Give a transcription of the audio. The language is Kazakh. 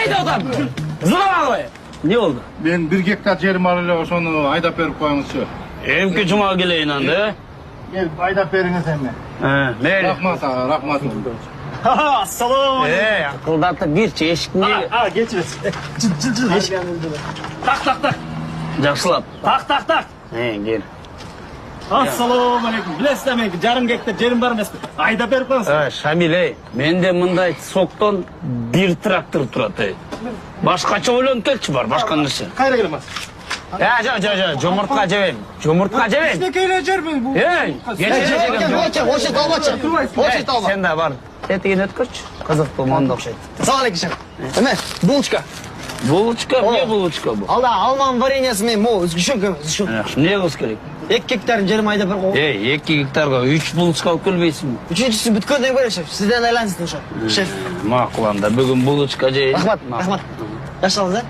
Ey adam. Zıla koy. Ne oldu? Ben 1 gektar jerim var ele oşonu aydap berip koyuңuzчu. Emki cuma geleyin anda. Gel aydap beriңiz eме. Meyli. Rahmat ağa, rahmat. Assalomu alaykum. Akıldatıp girçi eşikini. Geçiriz. Cıl eşik. Tak. Жақсылап. Tak. Gel. Assalomu alaykum. Bilasizlar men жарым гектар жерim бар эмеспи? Айдап берип коюңуз. Шамил, менде мындай соктон 1 трактор турат. Башкача ойлонуп келчи бар, башка нерсе. Кайра келемез. Жо, жомуртка жебейм. Жомуртка жебейм. Кечинекейле жербин бу. Очет албачы. Сен да бар. Этигин өткөрчү. Кызык болмонду окшойт. Салам алейкум. Эме, булочка. Булочка, не булочка бу? Алда алманын вареньясы мен мо сгущенка. Не кылыш керек? 2 гектарын жерим айдап берип койгон. 2 гектарга 3 булочка алып келбейсиңби? Үчүнчүсү бүткөндөн бери шеф. Сизден айлансын ошо. Шеф. Макул анда бүгүн булочка жейин. Рахмат. Жашалыңыз,